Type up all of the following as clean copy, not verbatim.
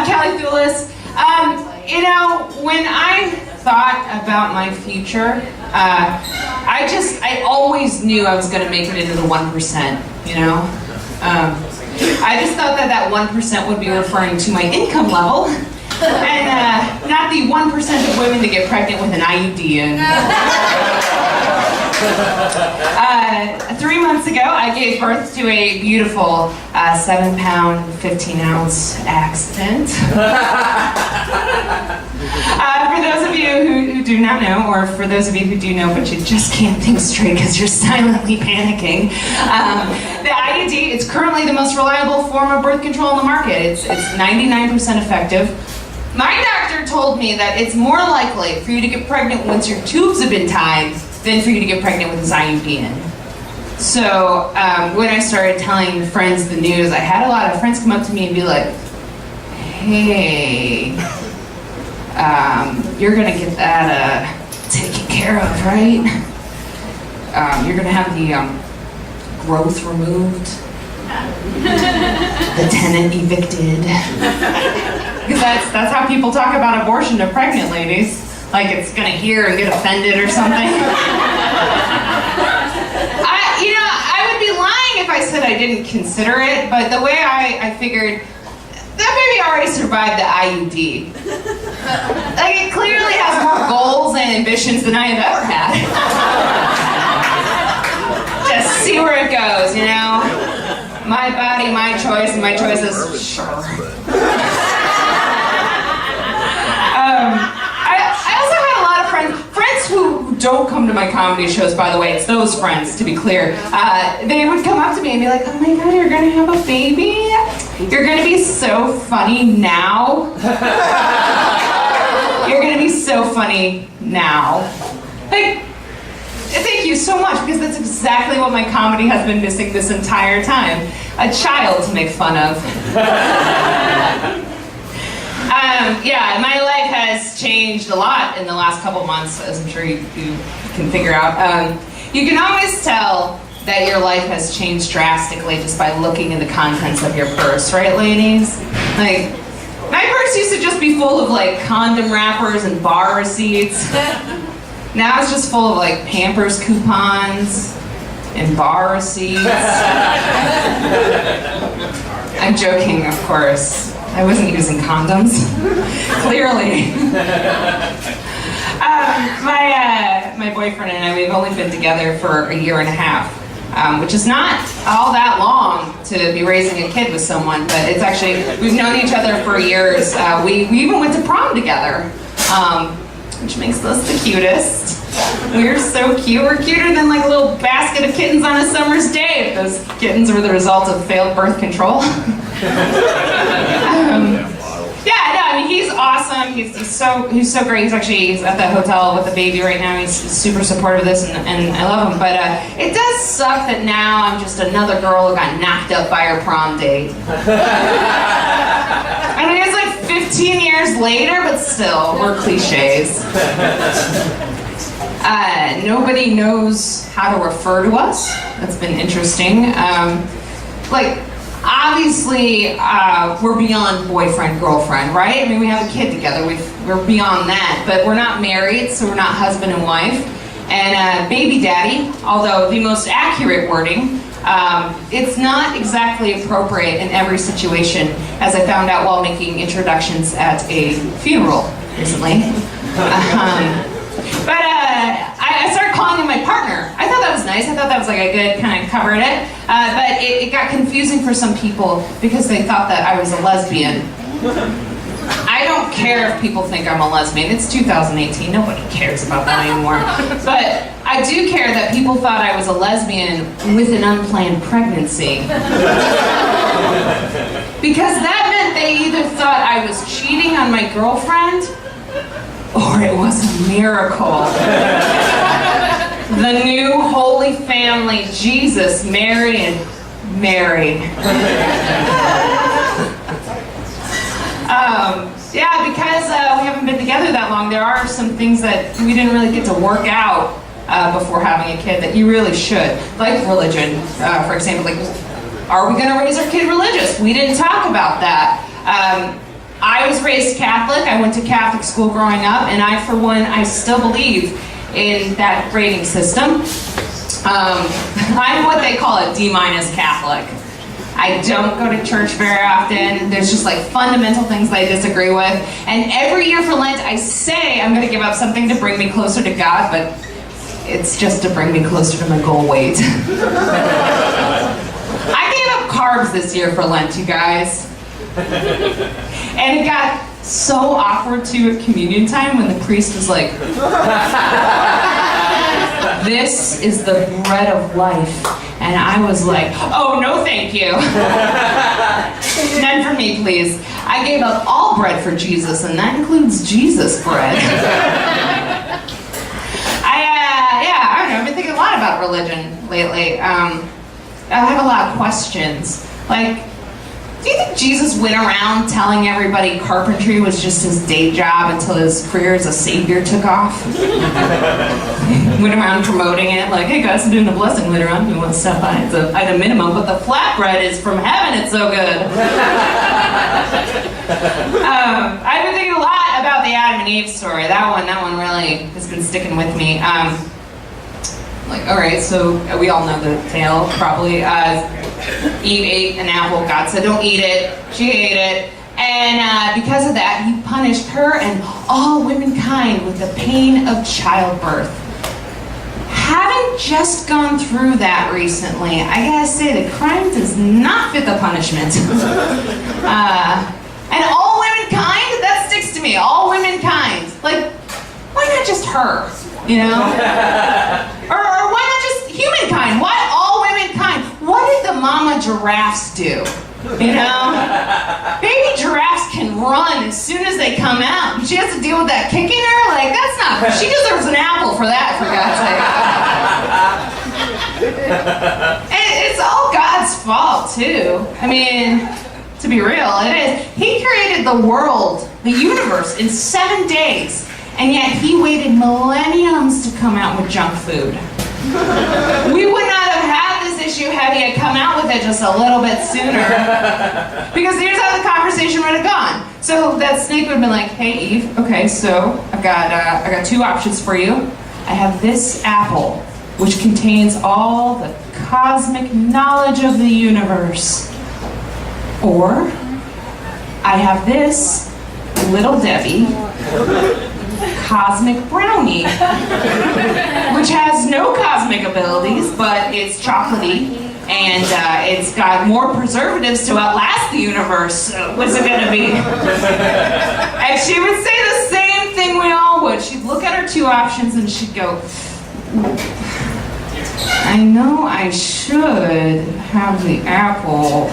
Kelly Thewlis. When I thought about my future, I always knew I was going to make it into the 1%, I just thought that 1% would be referring to my income level, and not the 1% of women that get pregnant with an IUD. 3 months ago, I gave birth to a beautiful 7-pound, 15-ounce accident. For those of you who do not know, or for those of you who do know but you just can't think straight because you're silently panicking, the IUD is currently the most reliable form of birth control on the market. It's 99% effective. My doctor told me that it's more likely for you to get pregnant once your tubes have been tied than for you to get pregnant with this IUD in. So when I started telling friends the news, I had a lot of friends come up to me and be like, hey, you're gonna get that taken care of, right? You're gonna have the growth removed, the tenant evicted. Because that's how people talk about abortion to pregnant ladies. Like it's gonna hear and get offended or something. I would be lying if I said I didn't consider it, but the way I figured, that baby already survived the IUD. Like it clearly has more goals and ambitions than I have ever had. Just see where it goes, My body, my choice, and my choice is sure. I also had a lot of friends who don't come to my comedy shows, by the way, it's those friends, to be clear. They would come up to me and be like, oh my God, you're gonna have a baby? You're gonna be so funny now. You're gonna be so funny now. Like, thank you so much, because that's exactly what my comedy has been missing this entire time. A child to make fun of. My life has changed a lot in the last couple months, as I'm sure you can figure out. You can always tell that your life has changed drastically just by looking in the contents of your purse, right, ladies? Like, my purse used to just be full of, like, condom wrappers and bar receipts. Now it's just full of, like, Pampers coupons and bar receipts. I'm joking, of course. I wasn't using condoms. Clearly. My boyfriend and I, we've only been together for a year and a half, which is not all that long to be raising a kid with someone, but it's actually, we've known each other for years. We even went to prom together, which makes us the cutest. We're so cute. We're cuter than like a little basket of kittens on a summer's day. Those kittens were the result of failed birth control. He's awesome. He's so great. He's at the hotel with the baby right now. He's super supportive of this, and I love him. But it does suck that now I'm just another girl who got knocked up by her prom date. It's like 15 years later, but still, we're cliches. Nobody knows how to refer to us. That's been interesting. Obviously, we're beyond boyfriend, girlfriend, right? We have a kid together. We're beyond that, but we're not married, so we're not husband and wife. And baby daddy, although the most accurate wording, it's not exactly appropriate in every situation, as I found out while making introductions at a funeral recently. I started calling him my partner. I thought that was nice. I thought that was like a good kind of covered it. But it got confusing for some people because they thought that I was a lesbian. I don't care if people think I'm a lesbian. It's 2018. Nobody cares about that anymore. But I do care that people thought I was a lesbian with an unplanned pregnancy. Because that meant they either thought I was cheating on my girlfriend or it was a miracle. The new holy family, Jesus, Mary, and Mary. Because we haven't been together that long, there are some things that we didn't really get to work out before having a kid that you really should. Like religion, for example. Like, are we going to raise our kid religious? We didn't talk about that. I was raised Catholic. I went to Catholic school growing up, and I, for one, I still believe in that grading system. I'm what they call a D- Catholic. I don't go to church very often. There's just like fundamental things that I disagree with. And every year for Lent, I say I'm going to give up something to bring me closer to God, but it's just to bring me closer to my goal weight. I gave up carbs this year for Lent, you guys. And it got so awkward too at communion time when the priest was like, "This is the bread of life." And I was like, "Oh, no thank you." None for me, please. I gave up all bread for Jesus, and that includes Jesus bread. I don't know, I've been thinking a lot about religion lately. I have a lot of questions. Like, do you think Jesus went around telling everybody carpentry was just his day job until his career as a savior took off? Went around promoting it, like, "Hey guys, I'm doing a blessing later on. You want to stop by? It's at a minimum, but the flatbread is from heaven. It's so good." I've been thinking a lot about the Adam and Eve story. That one really has been sticking with me. Like, all right, so we all know the tale, probably. Eve ate an apple. God said, "Don't eat it." She ate it. And because of that, he punished her and all womankind with the pain of childbirth. Having just gone through that recently, I gotta say the crime does not fit the punishment. And all womankind, that sticks to me. All womankind. Like, why not just her? You know? Or why not just humankind? Why all womankind? What did the mama giraffes do? You know? Baby giraffes can run as soon as they come out. She has to deal with that kicking her? Like, that's not... She deserves an apple for that, for God's sake. It's all God's fault, too. I mean, to be real, it is. He created the world, the universe, in 7 days. And yet he waited millenniums to come out with junk food. We would not have had this issue had he had come out with it just a little bit sooner. Because here's how the conversation would have gone. So that snake would have been like, "Hey Eve, okay, so I got 2 options for you. I have this apple, which contains all the cosmic knowledge of the universe. Or I have this Little Debbie cosmic brownie, which has no cosmic abilities, but it's chocolatey, and it's got more preservatives to outlast the universe. What's it gonna be?" And she would say the same thing we all would. She'd look at her 2 options and she'd go, "I know I should have the apple,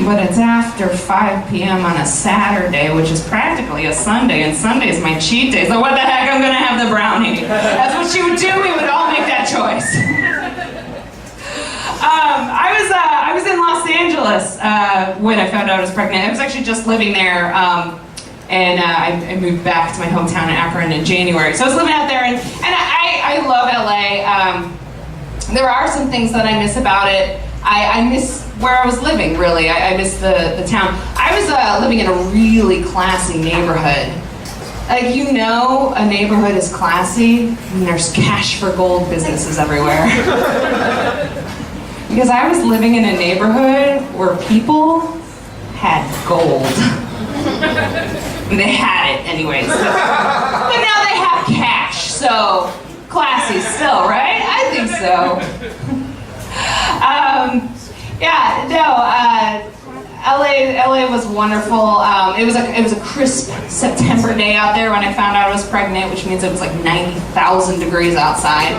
but it's after 5 p.m. on a Saturday, which is practically a Sunday, and Sunday is my cheat day, so what the heck, I'm gonna have the brownie." That's what she would do. We would all make that choice. I was in Los Angeles when I found out I was pregnant. I was actually just living there, and I moved back to my hometown in Akron in January. So I was living out there, and I love LA. There are some things that I miss about it. I miss where I was living, really. I miss the town. I was living in a really classy neighborhood. Like, you know, a neighborhood is classy, and there's cash for gold businesses everywhere. Because I was living in a neighborhood where people had gold. They had it anyways. But now they have cash, so classy still, right? I think so. LA was wonderful. It was a crisp September day out there when I found out I was pregnant, which means it was like 90,000 degrees outside.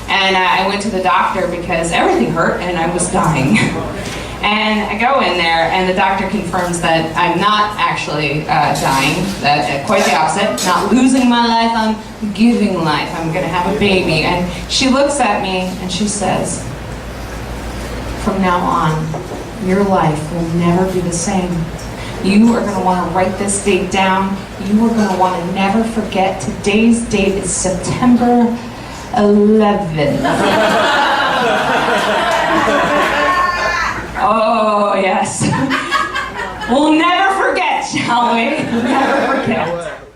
And I went to the doctor because everything hurt and I was dying. And I go in there and the doctor confirms that I'm not actually dying, that quite the opposite, not losing my life, I'm giving life, I'm gonna have a baby. And she looks at me and she says, "From now on, your life will never be the same. You are going to want to write this date down. You are going to want to never forget. Today's date is September 11th. Oh, yes. We'll never forget. shall we? Never forget.